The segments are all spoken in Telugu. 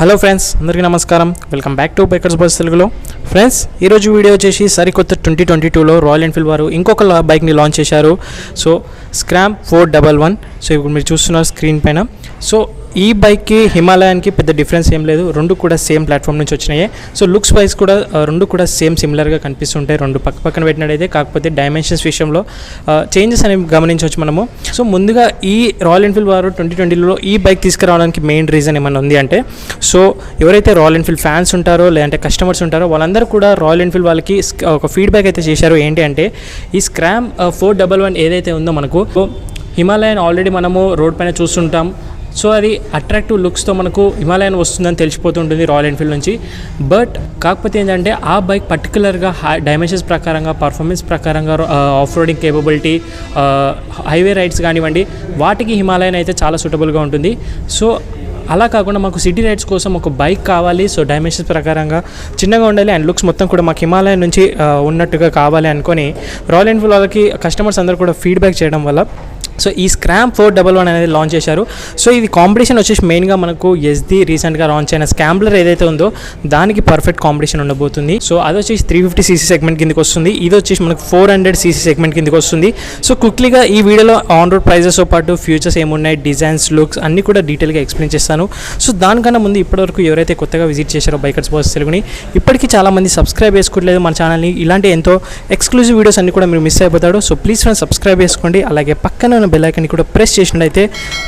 హలో ఫ్రెండ్స్, అందరికీ నమస్కారం. Welcome back to bikers bus తెలుగులో. ఫ్రెండ్స్, ఈరోజు వీడియో వచ్చేసి సరికొత్త 2022లో రాయల్ ఎన్ఫీల్డ్ వారు ఇంకొక బైక్ని లాంచ్ చేశారు. So Scram 411. సో ఇప్పుడు మీరు చూస్తున్నారు స్క్రీన్ పైన. సో ఈ బైక్కి హిమాలయాన్కి పెద్ద డిఫరెన్స్ ఏం లేదు, రెండు కూడా సేమ్ ప్లాట్ఫామ్ నుంచి వచ్చినాయి. సో లుక్స్ వైజ్ కూడా రెండు కూడా సేమ్ సిమిలర్గా కనిపిస్తుంటాయి, రెండు పక్క పక్కన పెట్టినట్టయితే. కాకపోతే డైమెన్షన్స్ విషయంలో చేంజెస్ అనేవి గమనించవచ్చు మనము. సో ముందుగా ఈ రాయల్ ఎన్ఫీల్డ్ వారు 2020లో ఈ బైక్ తీసుకురావడానికి మెయిన్ రీజన్ ఏమైనా ఉంది అంటే, సో ఎవరైతే రాయల్ ఎన్ఫీల్డ్ ఫ్యాన్స్ ఉంటారో లేదంటే కస్టమర్స్ ఉంటారో వాళ్ళందరూ కూడా రాయల్ ఎన్ఫీల్డ్ వాళ్ళకి ఒక ఫీడ్బ్యాక్ అయితే చేశారు. ఏంటి అంటే, ఈ స్క్రామ్ 411 ఏదైతే ఉందో మనకు హిమాలయన్ ఆల్రెడీ మనము రోడ్ పైన చూస్తుంటాం. సో అది అట్రాక్టివ్ లుక్స్తో మనకు హిమాలయన్ వస్తుందని తెలిసిపోతుంటుంది రాయల్ ఎన్ఫీల్డ్ నుంచి. బట్ కాకపోతే ఏంటంటే ఆ బైక్ పర్టికులర్గా డైమెన్షన్స్ ప్రకారంగా, పర్ఫార్మెన్స్ ప్రకారంగా, off roading capability, highway rides కానివ్వండి, వాటికి హిమాలయన్ అయితే చాలా సూటబుల్గా ఉంటుంది. సో అలా కాకుండా మాకు సిటీ రైడ్స్ కోసం ఒక బైక్ కావాలి, సో డైమెన్షన్స్ ప్రకారంగా చిన్నగా ఉండాలి అండ్ లుక్స్ మొత్తం కూడా మాకు హిమాలయన్ నుంచి ఉన్నట్టుగా కావాలి అనుకొని రాయల్ ఎన్ఫీల్డ్ వాళ్ళకి కస్టమర్స్ అందరూ కూడా ఫీడ్బ్యాక్ చేయడం వల్ల సో ఈ స్క్రామ్ 411 అనేది లాంచ్ చేశారు. సో ఇది కాంపిటీషన్ వచ్చేసి మెయిన్గా మనకు ఎస్ది రీసెంట్గా లాంచ్ అయిన స్కాంబ్లర్ ఏదైతే ఉందో దానికి పర్ఫెక్ట్ కాంపిటీషన్ ఉండబోతుంది. సో అది వచ్చేసి 350cc సెగ్మెంట్ కిందకి వస్తుంది, ఇది వచ్చేసి మనకు 400cc సెగ్మెంట్ కిందకి వస్తుంది. సో క్విక్లీగా ఈ వీడియోలో ఆన్ రోడ్ ప్రైజెస్తో పాటు ఫ్యూచర్స్ ఏమున్నాయి, డిజైన్స్, లుక్స్ అన్నీ కూడా డీటెయిల్గా ఎక్స్ప్లెయిన్ చేస్తాను. సో దానికన్నా ముందు ఇప్పటివరకు ఎవరైతే కొత్తగా విజిట్ చేశారో బైకర్స్ బస్ తెలుగుని, ఇప్పటికీ చాలామంది సబ్స్క్రైబ్ చేసుకోవట్లేదు మన ఛానల్ని. ఇలాంటి ఎంతో ఎక్స్క్లూజివ్ వీడియోస్ అన్ని కూడా మీరు మిస్ అయిపోతాడు. సో ప్లీజ్ ఫ్రెండ్స్ సబ్స్క్రైబ్ చేసుకోండి, అలాగే పక్కన బెల్ ఐకాన్ కూడా ప్రెస్ చేసినట్లయితే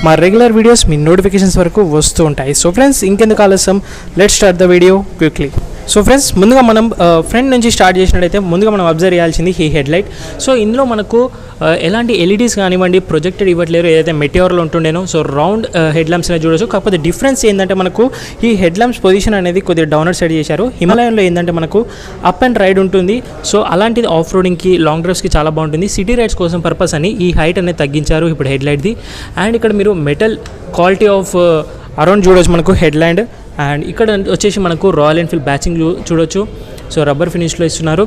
మా రెగ్యులర్ వీడియోస్ మీ నోటిఫికేషన్స్ వరకు వస్తూ ఉంటాయి. సో ఫ్రెండ్స్, ఇంకెందుకు ఆలస్యం, let's start the video quickly. So friends, ముందుగా మనం ఫ్రంట్ నుంచి స్టార్ట్ చేసినట్టయితే ముందుగా మనం అబ్జర్వ్ చేయాల్సింది ఈ హెడ్లైట్. సో ఇందులో మనకు ఎలాంటి ఎల్ఈడీస్ కానివ్వండి ప్రొజెక్టెడ్ ఇవ్వట్లేరు, ఏదైతే మెటియోర్లో ఉంటుండేనో. సో రౌండ్ హెడ్ ల్యాంప్స్ అనేది చూడవచ్చు. కాకపోతే డిఫరెన్స్ ఏంటంటే మనకు ఈ హెడ్ ల్యాంప్స్ పొజిషన్ అనేది కొద్దిగా డౌనర్ సైడ్ చేశారు. హిమాలయంలో ఏంటంటే మనకు అప్ అండ్ రైడ్ ఉంటుంది. సో అలాంటిది ఆఫ్ రోడింగ్కి, లాంగ్ డ్రైవ్స్కి చాలా బాగుంటుంది. సిటీ రైడ్స్ కోసం పర్పస్ అని ఈ హైట్ అనేది తగ్గించారు ఇప్పుడు హెడ్ లైట్ది. అండ్ ఇక్కడ మీరు మెటల్ క్వాలిటీ ఆఫ్ అరౌండ్ చూడవచ్చు మనకు హెడ్ ల్యాండ్. అండ్ ఇక్కడ వచ్చేసి మనకు రాయల్ ఎన్ఫీల్డ్ బ్యాచింగ్ చూడొచ్చు. సో రబ్బర్ ఫినిష్లో ఇస్తున్నారు.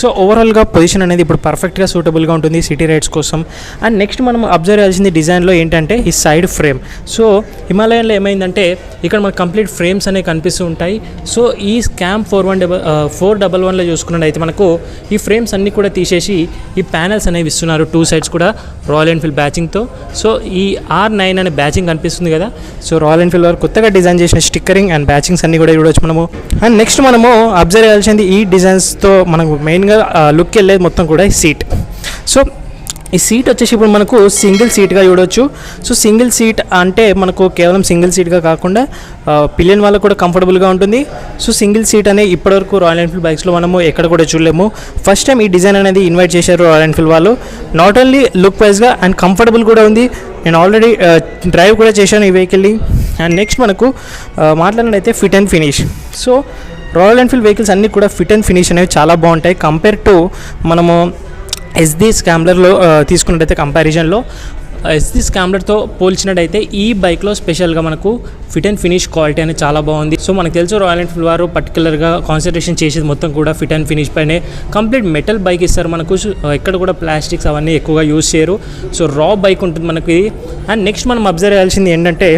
సో ఓవరాల్గా పొజిషన్ అనేది ఇప్పుడు పర్ఫెక్ట్గా సూటబుల్గా ఉంటుంది సిటీ రైడ్స్ కోసం. అండ్ నెక్స్ట్ మనం అబ్జర్వ్ చేయాల్సింది డిజైన్లో ఏంటంటే ఈ సైడ్ ఫ్రేమ్. సో హిమాలయన్లో ఏమైందంటే ఇక్కడ మనకు కంప్లీట్ ఫ్రేమ్స్ అనేవి కనిపిస్తూ ఉంటాయి. సో ఈ స్కామ్ 411లో చూసుకున్నట్టయితే మనకు ఈ ఫ్రేమ్స్ అన్నీ కూడా తీసేసి ఈ ప్యానల్స్ అనేవి ఇస్తున్నారు, టూ సైడ్స్ కూడా రాయల్ ఎన్ఫీల్డ్ బ్యాచింగ్తో. సో ఈ R9 అనే బ్యాచింగ్ కనిపిస్తుంది కదా. సో రాయల్ ఎన్ఫీల్డ్ వారు కొత్తగా డిజైన్ చేసిన స్టిక్కరింగ్ అండ్ బ్యాచింగ్స్ అన్నీ కూడా చూడవచ్చు మనము. అండ్ నెక్స్ట్ మనము అబ్జర్వ్ చేయాల్సింది ఈ డిజైన్స్తో మనకు మెయిన్గా లుక్ వెళ్ళేది మొత్తం కూడా ఈ సీట్. సో ఈ సీట్ వచ్చేసి ఇప్పుడు మనకు సింగిల్ సీట్గా చూడవచ్చు. సో సింగిల్ సీట్ అంటే మనకు కేవలం సింగిల్ సీట్గా కాకుండా పిలియన్ వాళ్ళకు కూడా కంఫర్టబుల్గా ఉంటుంది. సో సింగిల్ సీట్ అనేది ఇప్పటివరకు రాయల్ ఎన్ఫీల్డ్ బైక్స్లో మనము ఎక్కడ కూడా చూడలేము. ఫస్ట్ టైం ఈ డిజైన్ అనేది ఇన్వైట్ చేశారు రాయల్ ఎన్ఫీల్డ్ వాళ్ళు. నాట్ ఓన్లీ లుక్ వైజ్గా అండ్ కంఫర్టబుల్ కూడా ఉంది. నేను ఆల్రెడీ డ్రైవ్ కూడా చేశాను ఈ వెహికల్ని. అండ్ నెక్స్ట్ మనకు మాట్లాడినట్టయితే fit and finish. So Royal Enfield vehicles అన్నీ కూడా ఫిట్ అండ్ ఫినిష్ అనేవి చాలా బాగుంటాయి కంపేర్ టు మనము ఎస్ది స్కాంబ్లర్లో తీసుకున్నట్టయితే. కంపారిజన్లో ఎస్ది స్కాంబ్లర్తో పోల్చినట్టయితే ఈ బైక్లో స్పెషల్గా మనకు ఫిట్ అండ్ ఫినిష్ క్వాలిటీ అనేది చాలా బాగుంది. సో మనకు తెలుసు రాయల్ ఎన్ఫీల్డ్ వారు పర్టికులర్గా కాన్సన్ట్రేషన్ చేసేది మొత్తం కూడా ఫిట్ అండ్ ఫినిష్ పైనే. కంప్లీట్ మెటల్ బైక్ ఇస్తారు మనకు, ఎక్కడ కూడా ప్లాస్టిక్స్ అవన్నీ ఎక్కువగా యూజ్ చేయరు. సో రా బైక్ ఉంటుంది మనకు ఇది. అండ్ నెక్స్ట్ మనం అబ్జర్వ్ చేయాల్సింది ఏంటంటే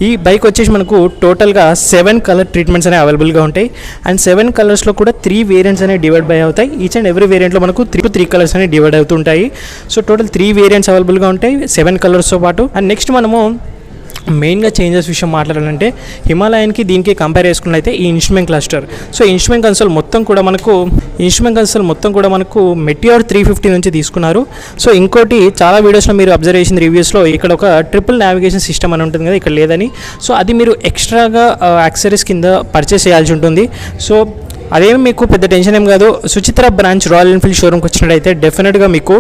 ఈ బైక్ వచ్చేసి మనకు టోటల్గా 7 కలర్ ట్రీట్మెంట్స్ అనేవి అవైలబుల్గా ఉంటాయి. అండ్ 7 కలర్స్లో కూడా 3 వేరియంట్స్ అనేవి డివైడ్ బై అవుతాయి. ఈచ్ అండ్ ఎవ్రీ వేరియంట్లో మనకు 3 కలర్స్ అనేవి డివైడ్ అవుతుంటాయి. సో టోటల్ 3 వేరియంట్స్ అవైలబుల్గా ఉంటాయి 7 కలర్స్తో పాటు. అండ్ నెక్స్ట్ మనము మెయిన్గా చేంజెస్ విషయం మాట్లాడాలంటే హిమాలయన్కి దీనికి కంపేర్ చేసుకున్నట్లయితే ఈ instrument cluster. So instrument console మొత్తం కూడా మనకు మెటియోర్ 350 నుంచి తీసుకున్నారు. సో ఇంకోటి చాలా వీడియోస్లో మీరు అబ్జర్వ్ చేసిన రివ్యూస్లో ఇక్కడ ఒక ట్రిపుల్ నావిగేషన్ సిస్టమ్ అని ఉంటుంది కదా, ఇక్కడ లేదని. సో అది మీరు ఎక్స్ట్రాగా యాక్సెసరీస్ కింద పర్చేస్ చేయాల్సి ఉంటుంది. సో అదేమి మీకు పెద్ద టెన్షన్ ఏం కాదు. సుచిత్ర బ్రాంచ్ రాయల్ ఎన్ఫీల్డ్ షోరూమ్కి వచ్చినట్టయితే డెఫినెట్గా మీకు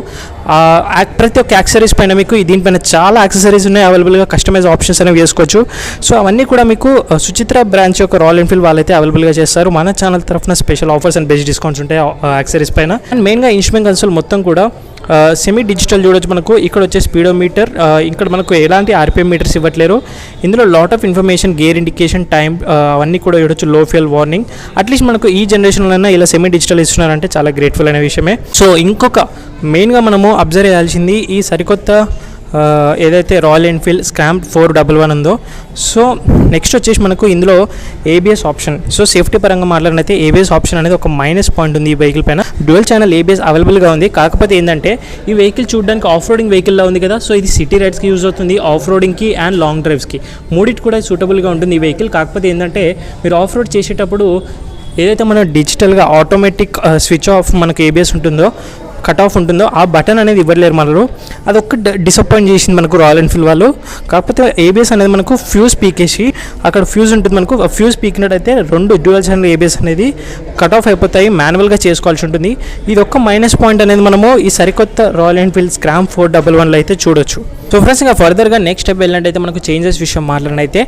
ప్రతి ఒక్క యాక్సెసరీస్ పైన మీకు దీనిపైన చాలా యాక్సెసరీస్ ఉన్నాయి అవైలబుల్గా, కస్టమైజ్ ఆప్షన్స్ అనేవి వేసుకోవచ్చు. సో అవన్నీ కూడా మీకు సుచిత్ర బ్రాంచ్ యొక్క రాయల్ ఎన్ఫీల్డ్ వాళ్ళైతే అవైలబుల్గా చేస్తారు. మన ఛానల్ తరఫున special offers and best discounts ఉంటాయి యాక్సెసరీస్ పైన. అండ్ మెయిన్గా ఇన్స్ట్రుమెంట్ కన్సోల్ మొత్తం కూడా సెమీ డిజిటల్ చూడొచ్చు మనకు. ఇక్కడ వచ్చే స్పీడోమీటర్, ఇక్కడ మనకు ఎలాంటి ఆర్పిఎం మీటర్స్ ఇవ్వట్లేరు. ఇందులో lot of information, gear indication, time అవన్నీ కూడా చూడొచ్చు, లో ఫ్యూయల్ వార్నింగ్. అట్లీస్ట్ మనకు ఈ జనరేషన్లో ఇలా సెమీ డిజిటల్ ఇస్తున్నారంటే చాలా గ్రేట్ఫుల్ అనే విషయమే. సో ఇంకొక మెయిన్గా మనము అబ్జర్వ్ చేయాల్సింది ఈ సరికొత్త ఏదైతే రాయల్ ఎన్ఫీల్డ్ స్క్రామ్ 411 ఉందో. సో నెక్స్ట్ వచ్చేసి మనకు ఇందులో ఏబిఎస్ ఆప్షన్. సో సేఫ్టీ పరంగా మాట్లాడినైతే ఏబిఎస్ ఆప్షన్ అనేది ఒక మైనస్ పాయింట్ ఉంది ఈ వెహికల్ పైన. డ్యూయల్ ఛానల్ ఏబిఎస్ అవైలబుల్గా ఉంది. కాకపోతే ఏంటంటే ఈ వెహికల్ చూడడానికి ఆఫ్ రోడింగ్ వెహికల్లా ఉంది కదా. సో ఇది సిటీ రైడ్స్కి యూజ్ అవుతుంది, ఆఫ్ రోడింగ్కి అండ్ లాంగ్ డ్రైవ్స్కి మూడిటి కూడా సూటబుల్గా ఉంటుంది ఈ వెహికల్. కాకపోతే ఏంటంటే మీరు ఆఫ్ రోడ్ చేసేటప్పుడు ఏదైతే మనం డిజిటల్గా ఆటోమేటిక్ స్విచ్ ఆఫ్ మనకు ఏబిఎస్ ఉంటుందో, కట్ ఆఫ్ ఉంటుందో, ఆ బటన్ అనేది ఇవ్వలేరు మనరు. అదొక డిసప్పాయింట్ చేసింది మనకు రాయల్ ఎన్ఫీల్డ్ వాళ్ళు. కాకపోతే ఏబిఎస్ అనేది మనకు ఫ్యూజ్ పీకేసి అక్కడ ఫ్యూజ్ ఉంటుంది మనకు. ఆ ఫ్యూజ్ పీకినట్టయితే 2 డ్యూయల్ ఛానల్ ఏబిఎస్ అనేది కట్ ఆఫ్ అయిపోతాయి, మాన్యువల్గా చేసుకోవాల్సి ఉంటుంది. ఇది ఒక్క మైనస్ పాయింట్ అనేది మనము ఈ సరికొత్త రాయల్ ఎన్ఫీల్డ్ స్క్రామ్ 411లో అయితే చూడొచ్చు. సో ఫ్రెండ్స్, ఇంకా ఫర్దర్గా నెక్స్ట్ స్టెప్ వెళ్ళినట్టయితే మనకు చేంజెస్ విషయం మాట్లాడినైతే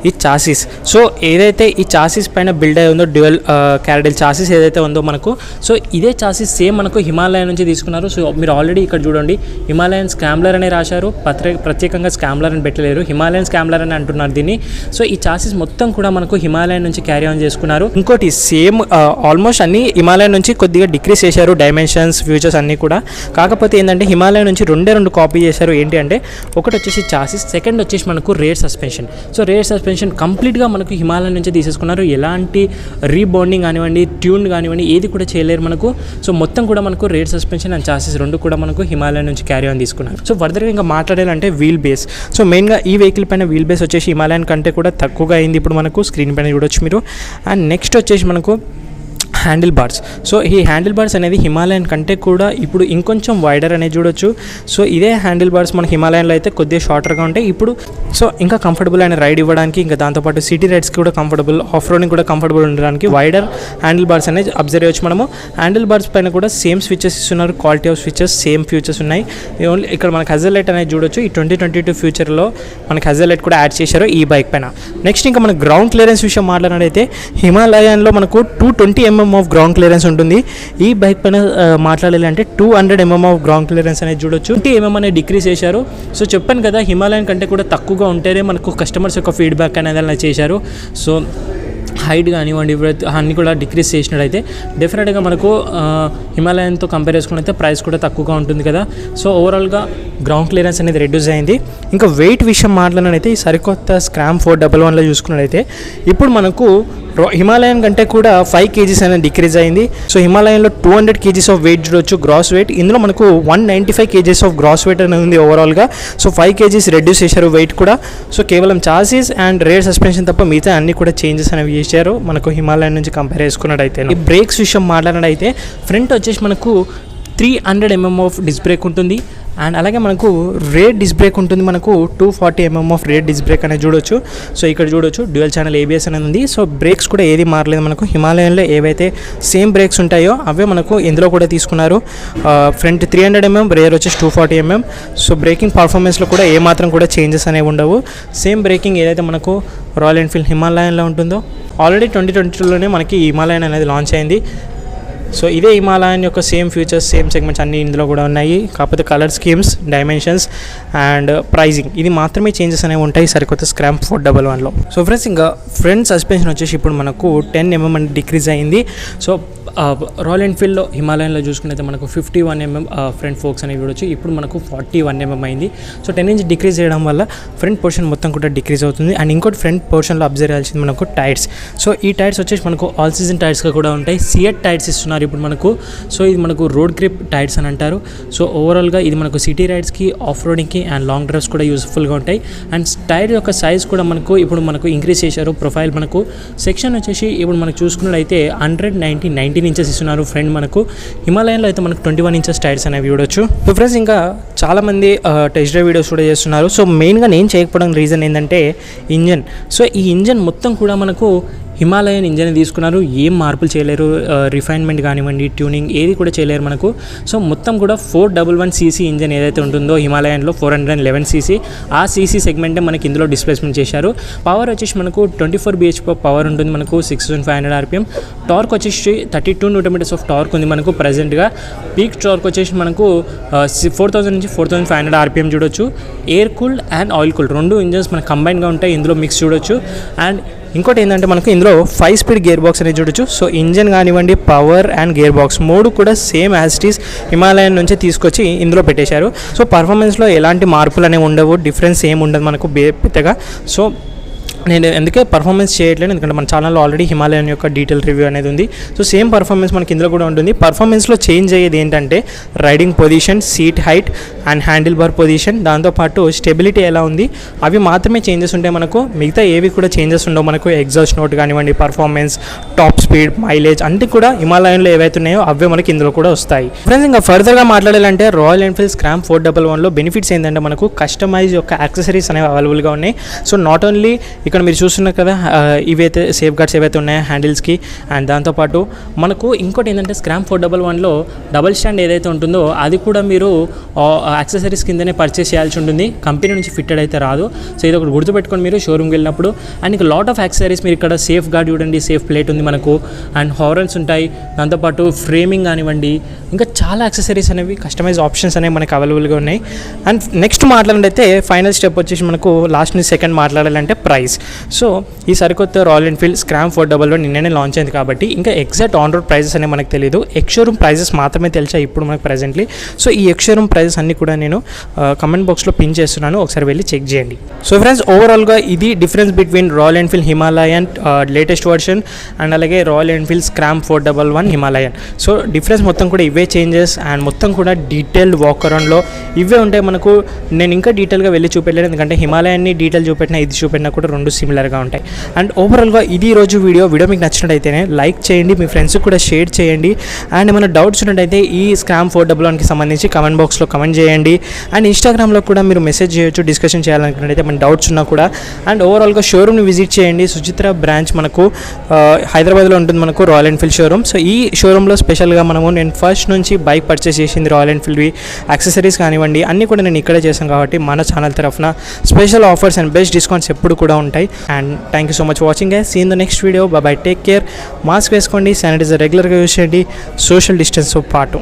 ఈ చాసిస్. సో ఏదైతే ఈ చాసిస్ పైన బిల్డ్ అయి ఉందో డ్యూయల్ క్యారడెల్ చాసిస్ ఏదైతే ఉందో మనకు, సో ఇదే చాసిస్ సేమ్ మనకు హిమాలయన్ నుంచి తీసుకున్నారు. సో మీరు ఆల్రెడీ ఇక్కడ చూడండి హిమాలయన్ స్కామ్లర్ అనే రాశారు, ప్రత్యేకంగా స్కామ్లర్ అని పెట్టలేరు, హిమాలయన్ స్కామ్లర్ అని అంటున్నారు దీన్ని. సో ఈ చాసిస్ మొత్తం కూడా మనకు హిమాలయన్ నుంచి క్యారీ ఆన్ చేసుకున్నారు. ఇంకోటి సేమ్ ఆల్మోస్ట్ అన్ని హిమాలయన్ నుంచి కొద్దిగా డిక్రీస్ చేశారు, డైమెన్షన్స్ ఫ్యూచర్స్ అన్నీ కూడా. కాకపోతే ఏంటంటే హిమాలయన్ నుంచి 2 కాపీ చేశారు. ఏంటి అంటే ఒకటి వచ్చేసి చాసిస్, సెకండ్ వచ్చేసి మనకు rare suspension. So rare suspension కంప్లీట్గా మనకు హిమాలయన్ నుంచి తీసేసుకున్నారు. ఎలాంటి రీబౌండింగ్ కానివ్వండి, ట్యూన్ కానివ్వండి, ఏది కూడా చేయలేరు మనకు. సో మొత్తం కూడా మనకు రేర్ సస్పెన్షన్ అండ్ చాసిస్ 2 కూడా మనకు హిమాలయన్ నుంచి క్యారీ ఆన్ తీసుకున్నారు. సో ఫర్దర్గా ఇంకా మాట్లాడాలంటే వీల్ బేస్. సో మెయిన్గా ఈ వెహికల్ పైన వీల్ బేస్ వచ్చేసి హిమాలయన్ కంటే కూడా తక్కువగా అయింది ఇప్పుడు మనకు, స్క్రీన్ పైన చూడొచ్చు మీరు. అండ్ నెక్స్ట్ వచ్చేసి మనకు హ్యాండిల్ బార్స్. సో ఈ హ్యాండిల్ బార్స్ అనేది హిమాలయన్ కంటే కూడా ఇప్పుడు ఇంకొంచెం వైడర్ అనేది చూడొచ్చు. సో ఇదే హ్యాండిల్ బార్స్ మన హిమాలయన్లో అయితే కొద్దిగా షార్టర్గా ఉంటాయి ఇప్పుడు. సో ఇంకా కంఫర్టబుల్ అయిన రైడ్ ఇవ్వడానికి, ఇంకా దాంతోపాటు సిటీ రైడ్స్కి కూడా కంఫర్టబుల్, ఆఫ్ రోడింగ్ కూడా కంఫర్టబుల్ ఉండడానికి వైడర్ హ్యాండిల్ బార్స్ అనేది అబ్జర్వ్ చేయొచ్చు మనము. హ్యాండిల్ బార్స్ పైన కూడా సేమ్ స్విచెస్ ఇస్తున్నారు, quality of switches same futures ఉన్నాయి. ఓన్లీ ఇక్కడ మనకు హజల్ లైట్ అనేది చూడొచ్చు. ఈ 2022 ఫ్యూచర్లో మనకి హజల్ లైట్ కూడా యాడ్ చేశారు ఈ బైక్ పైన. నెక్స్ట్ ఇంకా మన గ్రౌండ్ క్లియరెన్స్ విషయం మాట్లాడినట్టయితే హిమాలయన్లో మనకు 220 mm ఆఫ్ గ్రౌండ్ క్లియరెన్స్ ఉంటుంది. ఈ బైక్ పైన మాట్లాడాలి అంటే 200 mm ఆఫ్ గ్రౌండ్ క్లియరెన్స్ అనేది చూడొచ్చు. 20 mm అనేది డిక్రీస్ చేశారు. సో చెప్పాను కదా హిమాలయన్ కంటే కూడా తక్కువగా ఉంటేనే మనకు కస్టమర్స్ యొక్క ఫీడ్బ్యాక్ అనేది అలా చేశారు. సో హైట్ కానివ్వండి అన్నీ కూడా డిక్రీస్ చేసినట్టయితే డెఫినెట్గా మనకు హిమాలయన్తో కంపేర్ చేసుకున్నైతే ప్రైస్ కూడా తక్కువగా ఉంటుంది కదా. సో ఓవరాల్గా గ్రౌండ్ క్లియరెన్స్ అనేది రెడ్యూస్ అయింది. ఇంకా వెయిట్ విషయం మాట్లాడినైతే ఈ సరికొత్త స్క్రామ్ 411లో చూసుకున్నట్టయితే ఇప్పుడు మనకు హిమాలయన్ కంటే కూడా 5 kgs అనేది డిక్రీజ్ అయింది. సో హిమాలయన్లో 200 kgs ఆఫ్ వెయిట్ చూడొచ్చు గ్రాస్ వెయిట్. ఇందులో మనకు 195 kgs ఆఫ్ గ్రాస్ వెయిట్ అనేది ఉంది ఓవరాల్గా. సో 5 kgs రెడ్యూస్ చేశారు వెయిట్ కూడా. సో కేవలం చాసిస్ అండ్ రేర్ సస్పెన్షన్ తప్ప మిగతా అన్ని కూడా చేంజెస్ అనేవి చేశారు మనకు హిమాలయన్ నుంచి కంపేర్ చేసుకున్నట్టయితే. ఈ బ్రేక్స్ విషయం మాట్లాడినట్టయితే ఫ్రంట్ వచ్చేసి మనకు 300 mm ఆఫ్ డిస్క్ బ్రేక్ ఉంటుంది. అండ్ అలాగే మనకు రేర్ డిస్క్ బ్రేక్ ఉంటుంది. మనకు 240 mm of rear disc brake అనేది చూడొచ్చు. సో ఇక్కడ చూడొచ్చు డ్యూయల్ ఛానల్ ఏబిఎస్ అనేది ఉంది. సో బ్రేక్స్ కూడా ఏది మారలేదు మనకు. హిమాలయన్లో ఏవైతే సేమ్ బ్రేక్స్ ఉంటాయో అవే మనకు ఇందులో కూడా తీసుకున్నారు. ఫ్రంట్ 300 mm, రేర్ వచ్చేసి 240 mm. సో బ్రేకింగ్ పర్ఫార్మెన్స్లో కూడా ఏమాత్రం కూడా చేంజెస్ అనేవి ఉండవు. సేమ్ బ్రేకింగ్ ఏదైతే మనకు రాయల్ ఎన్ఫీల్డ్ హిమాలయన్లో ఉంటుందో. ఆల్రెడీ 2022లోనే మనకి హిమాలయన్ అనేది లాంచ్ అయింది. సో ఇదే హిమాలయన్ యొక్క సేమ్ ఫ్యూచర్స్, సేమ్ సెగ్మెంట్స్ అన్నీ ఇందులో కూడా ఉన్నాయి. కాకపోతే colour schemes, dimensions and pricing ఇది మాత్రమే చేంజెస్ అనేవి ఉంటాయి సరికొత్త స్క్రామ్ 411లో. సో ఫ్రెండ్స్, ఇంకా ఫ్రంట్ సస్పెన్షన్ వచ్చేసి ఇప్పుడు మనకు 10 mm అని డిక్రీజ్ అయింది. సో రాయల్ ఎన్ఫీల్డ్లో హిమాలయన్లో చూసుకున్నైతే మనకు 51 mm ఫ్రంట్ ఫోక్స్ అనేవి చూడొచ్చు. ఇప్పుడు మనకు 41 mm అయింది. సో 10 inch డిక్రీజ్ చేయడం వల్ల ఫ్రంట్ పోర్షన్ మొత్తం కూడా డిక్రీజ్ అవుతుంది. అండ్ ఇంకోటి ఫ్రంట్ పోర్షన్లో అబ్జర్వ్ చేయాల్సింది మనకు టైర్స్. సో ఈ టైర్స్ వచ్చేసి మనకు ఆల్ సీజన్ టైర్స్గా కూడా ఉంటాయి. సియట్ టైర్స్ ఇస్తున్నారు ఇప్పుడు మనకు. సో ఇది మనకు రోడ్ గ్రిప్ టైర్స్ అని అంటారు. సో ఓవరాల్గా ఇది మనకు సిటీ రైడ్స్కి, ఆఫ్ రోడింగ్కి అండ్ లాంగ్ డ్రైవ్స్ కూడా యూస్ఫుల్గా ఉంటాయి. అండ్ టైర్ యొక్క సైజ్ కూడా మనకు ఇప్పుడు మనకు ఇంక్రీజ్ చేశారు. ప్రొఫైల్ మనకు సెక్షన్ వచ్చేసి ఇప్పుడు మనకు చూసుకున్నట్లయితే 19 inches ఇస్తున్నారు ఫ్రంట్ మనకు. హిమాలయన్లో అయితే మనకు 21 inches టైర్స్ అనేవి చూడొచ్చు. సో ఫ్రెండ్స్, ఇంకా చాలామంది టెస్ట్ డ్రైవ్ వీడియోస్ కూడా చేస్తున్నారు. సో మెయిన్గా నేను చేయకపోవడం రీజన్ ఏంటంటే ఇంజన్. సో ఈ ఇంజన్ మొత్తం కూడా మనకు హిమాలయన్ ఇంజన్ తీసుకున్నారు. ఏం మార్పులు చేయలేరు, రిఫైన్మెంట్ కానివ్వండి, ట్యూనింగ్ ఏది కూడా చేయలేరు మనకు. సో మొత్తం కూడా 411cc ఇంజన్ ఏదైతే ఉంటుందో హిమాలయన్లో 411cc, ఆ సీసీ సెగ్మెంటే మనకి ఇందులో డిస్ప్లేస్మెంట్ చేశారు. పవర్ వచ్చేసి మనకు 24 bhp పవర్ ఉంటుంది మనకు, 6500 rpm. టార్క్ వచ్చేసి 32 Nm ఆఫ్ టార్క్ ఉంది మనకు ప్రజెంట్గా. పీక్ టార్క్ వచ్చేసి మనకు 4000 నుంచి 4500 rpm చూడొచ్చు. Air cooled and oil cooled 2 engines మనకు కంబైన్గా ఉంటాయి ఇందులో మిక్స్ చూడొచ్చు. అండ్ ఇంకోటి ఏంటంటే మనకు ఇందులో 5 స్పీడ్ గేర్ బాక్స్ అనేది చూడొచ్చు. సో ఇంజన్ కానివ్వండి, పవర్ అండ్ గేర్ బాక్స్ 3 కూడా same as it is Himalayan నుంచి తీసుకొచ్చి ఇందులో పెట్టేశారు. సో పర్ఫార్మెన్స్లో ఎలాంటి మార్పులు అనేవి ఉండవు, డిఫరెన్స్ ఏమి ఉండదు మనకు పెద్దగా. సో నేను ఎందుకే పర్ఫార్మెన్స్ చేయట్లేదు, ఎందుకంటే మన ఛానల్లో ఆల్రెడీ హిమాలయన్ యొక్క డీటెయిల్ రివ్యూ అనేది ఉంది. సో సేమ్ పర్ఫార్మెన్స్ మనకి ఇందులో కూడా ఉంటుంది. పర్ఫార్మెన్స్లో చేంజ్ అయ్యేది ఏంటంటే riding position, seat height and handle bar position, దాంతోపాటు స్టెబిలిటీ ఎలా ఉంది, అవి మాత్రమే చేంజెస్ ఉంటాయి మనకు. మిగతా ఏవి కూడా చేంజెస్ ఉండవు మనకు. ఎగ్జాస్ట్ నోట్ కానివ్వండి, పర్ఫార్మెన్స్, టాప్ స్పీడ్, మైలేజ్ అన్నీ కూడా హిమాలయన్లో ఏవైతే ఉన్నాయో అవే మనకి ఇందులో కూడా వస్తాయి. ఫ్రెండ్స్ ఇంకా ఫర్దర్గా మాట్లాడాలంటే రాయల్ ఎన్ఫీల్డ్ స్క్రామ్ 411లో బెనిఫిట్స్ ఏంటంటే మనకు కస్టమైజ్ యొక్క యాక్సెసరీస్ అనేవి అవైలబుల్గా ఉన్నాయి. సో నాట్ ఓన్లీ ఇక్కడ మీరు చూస్తున్నారు కదా, ఇవైతే సేఫ్ గార్డ్స్ ఏవైతే ఉన్నాయో హ్యాండిల్స్కి, అండ్ దాంతోపాటు మనకు ఇంకోటి ఏంటంటే స్క్రామ్ 411లో డబుల్ స్టాండ్ ఏదైతే ఉంటుందో అది కూడా మీరు యాక్సెసరీస్ కిందనే పర్చేస్ చేయాల్సి ఉంటుంది, కంపెనీ నుంచి ఫిట్టెడ్ అయితే రాదు. సో ఇది ఒకటి గుర్తుపెట్టుకొని మీరు షోరూమ్కి వెళ్ళినప్పుడు. అండ్ ఇంకా లాట్ ఆఫ్ యాక్సెసరీస్ మీరు ఇక్కడ సేఫ్ గార్డ్ చూడండి, సేఫ్ ప్లేట్ ఉంది మనకు, అండ్ హారన్స్ ఉంటాయి, దాంతోపాటు ఫ్రేమింగ్ కానివ్వండి, ఇంకా చాలా యాక్సెసరీస్ అనేవి కస్టమైజ్ ఆప్షన్స్ అనేవి మనకు అవైలబుల్గా ఉన్నాయి. అండ్ నెక్స్ట్ మాట్లాడితే ఫైనల్ స్టెప్ వచ్చేసి మనకు లాస్ట్ నుంచి సెకండ్ మాట్లాడాలంటే ప్రైస్. సో ఈ సరికొత్త రాయల్ ఎన్ఫీల్డ్ స్క్రామ్ 411 నిన్ననే లాంచ్ అయింది కాబట్టి ఇంకా ఎగ్జాక్ట్ ఆన్ రోడ్ ప్రైజెస్ అనేవి మనకు తెలియదు. ఎక్స్-షోరూమ్ ప్రైజెస్ మాత్రమే తెలిసా ఇప్పుడు మనకు ప్రెజెంట్లీ. సో ఈ ఎక్స్-షోరూమ్ ప్రైజెస్ అన్ని కూడా నేను కమెంట్ బాక్స్లో పిన్ చేస్తున్నాను, ఒకసారి వెళ్ళి చెక్ చేయండి. సో ఫ్రెండ్స్ ఓవరాల్గా ఇది difference between Royal Enfield Himalayan latest version and అలాగే Royal Enfield Scram 411 Himalayan. So difference మొత్తం కూడా ఇవే చేంజెస్ అండ్ మొత్తం కూడా డీటెయిల్డ్ వాక్ అరౌండ్లో ఇవే ఉంటాయి మనకు. నేను ఇంకా డీటెయిల్గా వెళ్ళి చూపెట్టలేదు, ఎందుకంటే హిమాలయాన్ని డీటెయిల్ చూపెట్టినా ఇది చూపెట్టినా కూడా రెండు సిమిలర్గా ఉంటాయి. అండ్ ఓవరాల్గా ఇది ఈరోజు వీడియో మీకు నచ్చినట్టయితేనే లైక్ చేయండి, మీ ఫ్రెండ్స్కి కూడా షేర్ చేయండి. అండ్ ఏమైనా డౌట్స్ ఉన్నట్టయితే ఈ స్క్రామ్ 411కి సంబంధించి కమెంట్ బాక్స్లో కమెంట్ చేయండి. అండ్ ఇన్స్టాగ్రామ్లో కూడా మీరు మెసేజ్ చేయొచ్చు, డిస్కషన్ చేయాలనుకున్నట్టయితే మన డౌట్స్ ఉన్నా కూడా. అండ్ ఓవరాల్గా షోరూమ్ని విజిట్ చేయండి. సుచిత్ర బ్రాంచ్ మనకు హైదరాబాద్లో ఉంటుంది మనకు రాయల్ ఎన్ఫీల్డ్ షోరూమ్. సో ఈ షోరూంలో స్పెషల్గా నేను ఫస్ట్ నుంచి బైక్ పర్చేస్ చేసింది రాయల్ ఎన్ఫీల్డ్వి, యాక్సెసరీస్ కానివ్వండి అన్నీ కూడా నేను ఇక్కడే చేశాను కాబట్టి మన ఛానల్ తరఫున special offers and best discounts ఎప్పుడు కూడా ఉంటాయి. And thank you so much watching guys. See in the next video. Bye take care. Mask వేసుకోండి, శానిటైజర్ రెగ్యులర్గా యూజ్ చేయండి, సోషల్ డిస్టెన్స్తో పాటు.